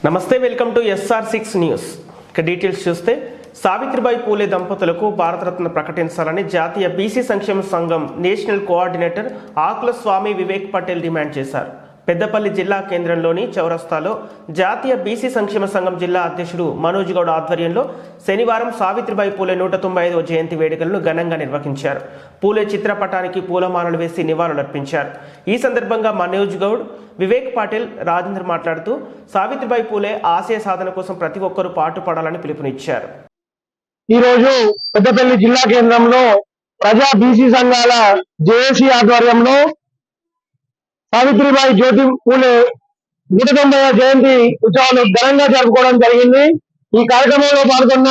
నమస్తే, welcome to SR6 news. ఇక details చూస్తే సావిత్రిబాయి పూలే దంపతులకు భారతరత్న ప్రకటించాలని జాతీయ బీసీ సంక్షేమ సంఘం నేషనల్ కోఆర్డినేటర్ ఆకుల స్వామి వివేక్ పటేల్ డిమాండ్ చేశారు. పెద్దపల్లి జిల్లా కేంద్రంలోని చౌరస్తాలో జాతీయ బీసీ సంక్షేమ సంఘం జిల్లా అధ్యక్షుడు మనోజ్ గౌడ్ ఆధ్వర్యంలో శనివారం సావిత్రిబాయి పూలే 195వ జయంతి వేడుకలను ఘనంగా నిర్వహించారు. పూలే చిత్రపటానికి పూలమాలలు వేసి నివాళులర్పించారు. ఈ సందర్భంగా మనోజ్ గౌడ్, వివేక్ పాటిల్, రాజేంద్ర మాట్లాడుతూ సావిత్రిబాయి పూలే ఆశయ సాధన కోసం ప్రతి ఒక్కరూ పాటుపడాలని పిలుపునిచ్చారు. ఈరోజు పెద్దపల్లి జిల్లా కేంద్రంలో ప్రజా బీసీ సంఘాల జేఏసీ ఆధ్వర్యంలో సావిత్రిబాయి జ్యోతి పూలే 190వ జయంతి ఉత్సవాలు ఘనంగా జరుపుకోవడం జరిగింది. ఈ కార్యక్రమంలో పాల్గొన్న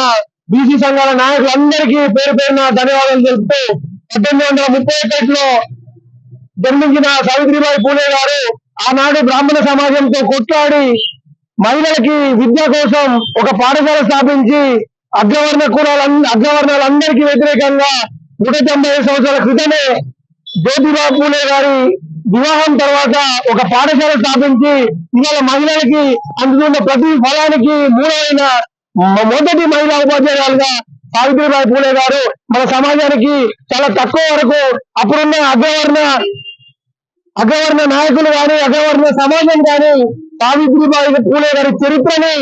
బీసీ సంఘాల నాయకులందరికీ పేరు పేరున ధన్యవాదాలు తెలుపుతూ 1831లో జన్మించిన సావిత్రిబాయి పూలే గారు ఆనాడు బ్రాహ్మణ సమాజంతో కొట్లాడి మహిళలకి విద్య కోసం ఒక పాఠశాల స్థాపించి అగ్రవర్ణాలందరికీ వ్యతిరేకంగా 195 సంవత్సరాల క్రితమే జ్యోతిబా పూలే గారి వివాహం తర్వాత ఒక పాఠశాల స్థాపించి ఇవాళ మహిళలకి అందుతున్న ప్రతి ఫలానికి మూలమైన మొదటి మహిళా ఉపాధ్యాయులుగా సావిత్రిబాయి పూలే గారు మన సమాజానికి చాలా తక్కువ వరకు అప్పుడున్న అగ్రవర్ణ నాయకులు కానీ అగ్రవర్ణ సమాజం కానీ సావిత్రిబాయి పూలే గారి చరిత్రని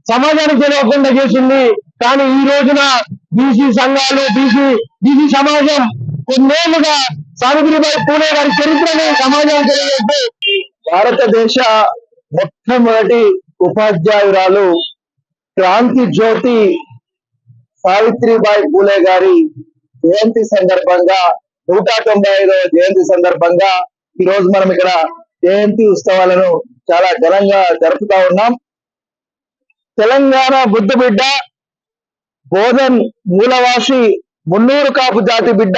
సమాజానికి తెలియకుండా చేసింది. కానీ ఈ రోజున బీసీ సంఘాలు బీసీ సమాజం కొన్నేళ్లుగా సావిత్రిబాయి పూలే గారి చరిత్రని సమాజానికి తెలియజేస్తూ భారతదేశ మొట్టమొదటి ఉపాధ్యాయురాలు క్రాంతి జ్యోతి సావిత్రిబాయి పూలే గారి జయంతి సందర్భంగా 195వ జయంతి సందర్భంగా ఈ రోజు మనం ఇక్కడ జయంతి ఉత్సవాలను చాలా ఘనంగా జరుపుతా ఉన్నాం. తెలంగాణ బుద్ధ బోధన్ మూలవాసి మున్నూరు కాపు జాతి బిడ్డ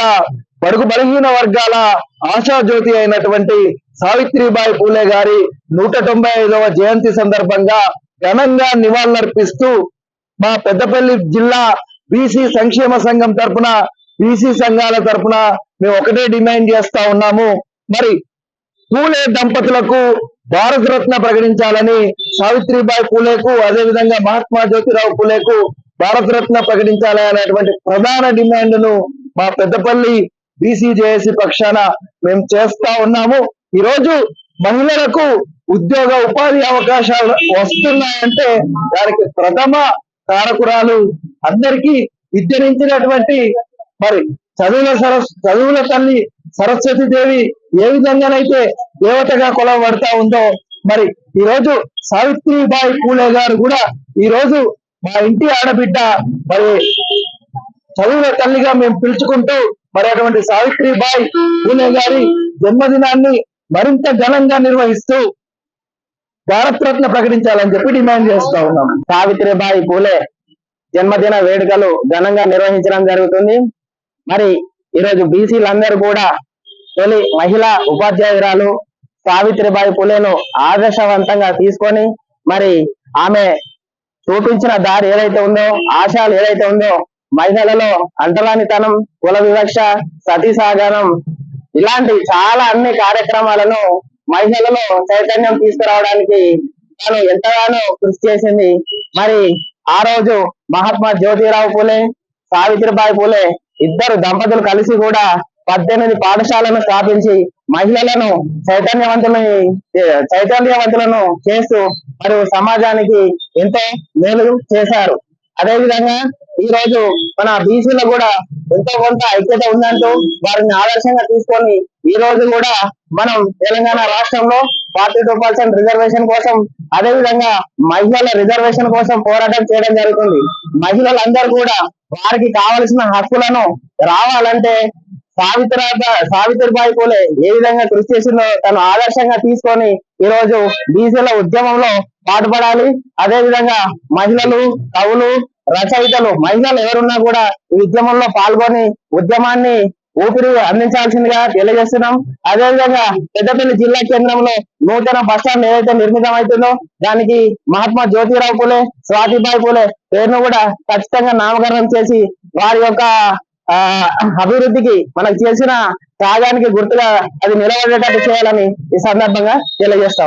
బడుగు బలహీన వర్గాల ఆశాజ్యోతి అయినటువంటి సావిత్రిబాయి పూలే గారి 195వ జయంతి సందర్భంగా ఘనంగా నివాళులర్పిస్తూ మా పెద్దపల్లి జిల్లా బీసీ సంక్షేమ సంఘం తరపున బీసీ సంఘాల తరపున మేము ఒకటే డిమాండ్ చేస్తా ఉన్నాము. మరి పూలే దంపతులకు భారతరత్న ప్రకటించాలని, సావిత్రిబాయి పూలేకు అదేవిధంగా మహాత్మా జ్యోతిరావు పూలేకు భారతరత్న ప్రకటించాలి అనేటువంటి ప్రధాన డిమాండ్ ను మా పెద్దపల్లి బీసీ జేఏసీ పక్షాన మేము చేస్తా ఉన్నాము. ఈరోజు మహిళలకు ఉద్యోగ ఉపాధి అవకాశాలు వస్తున్నాయంటే దానికి ప్రథమ కారకురాలు అందరికీ విద్యనించినటువంటి మరి చదువుల తల్లి సరస్వతి దేవి ఏ విధంగానైతే దేవతగా కొలవబడతా ఉందో మరి ఈ రోజు సావిత్రిబాయి పూలే గారు కూడా ఈ రోజు మా ఇంటి ఆడబిడ్డ మరి చదువుల తల్లిగా మేము పిలుచుకుంటూ మరి అటువంటి సావిత్రిబాయి పూలే గారి జన్మదినాన్ని మరింత ఘనంగా నిర్వహిస్తూ భారతరత్న ప్రకటించాలని చెప్పి డిమాండ్ చేస్తా ఉన్నాం. సావిత్రిబాయి పూలే జన్మదిన వేడుకలు ఘనంగా నిర్వహించడం జరుగుతుంది. మరి ఈరోజు బీసీలందరూ కూడా తొలి మహిళా ఉపాధ్యాయురాలు సావిత్రిబాయి పూలేను ఆదర్శవంతంగా తీసుకొని మరి ఆమె చూపించిన దారి ఏదైతే ఉందో, ఆశయాలు ఏదైతే ఉందో, మహిళలలో అంటరానితనం, కుల వివక్ష, సతీ సహగమనం ఇలాంటి చాలా అన్ని కార్యక్రమాలను మహిళలలో చైతన్యం తీసుకురావడానికి తాను ఎంతగానో కృషి చేసింది. మరి ఆ రోజు మహాత్మా జ్యోతిరావు పూలే, సావిత్రిబాయి పూలే ఇద్దరు దంపతులు కలిసి కూడా 18 పాఠశాలను స్థాపించి మహిళలను చైతన్యవంతులను చేస్తూ మరియు సమాజానికి ఎంతో మేలు చేశారు. అదేవిధంగా ఈ రోజు మన బీసీలో కూడా ఎంతో కొంత ఐక్యత ఉందంటూ వారిని ఆదర్శంగా తీసుకొని ఈ రోజు కూడా మనం తెలంగాణ రాష్ట్రంలో 42% రిజర్వేషన్ కోసం అదేవిధంగా మహిళల రిజర్వేషన్ కోసం పోరాటం చేయడం జరుగుతుంది. మహిళలందరూ కూడా వారికి కావలసిన హక్కులను రావాలంటే సావిత్రిబాయి పూలే ఏ విధంగా కృషి చేసిందో తను ఆదర్శంగా తీసుకొని ఈ రోజు బీసీల ఉద్యమంలో పాటుపడాలి. అదే విధంగా మహిళలు, కవులు, రచయితలు, మహిళలు ఎవరున్నా కూడా ఈ ఉద్యమంలో పాల్గొని ఉద్యమాన్ని ఊపిరి అందించాల్సిందిగా తెలియజేస్తున్నాం. అదేవిధంగా పెద్దపల్లి జిల్లా కేంద్రంలో నూతన బస్టాండ్ ఏదైతే నిర్మితం అవుతుందో దానికి మహాత్మా జ్యోతిరావు పూలే, సావిత్రిబాయి పూలే పేరును కూడా ఖచ్చితంగా నామకరణం చేసి వారి యొక్క అభివృద్ధికి మనకు చేసిన త్యాగానికి గుర్తుగా అది నిలబడేటట్టు చేయాలని ఈ సందర్భంగా తెలియజేస్తాం.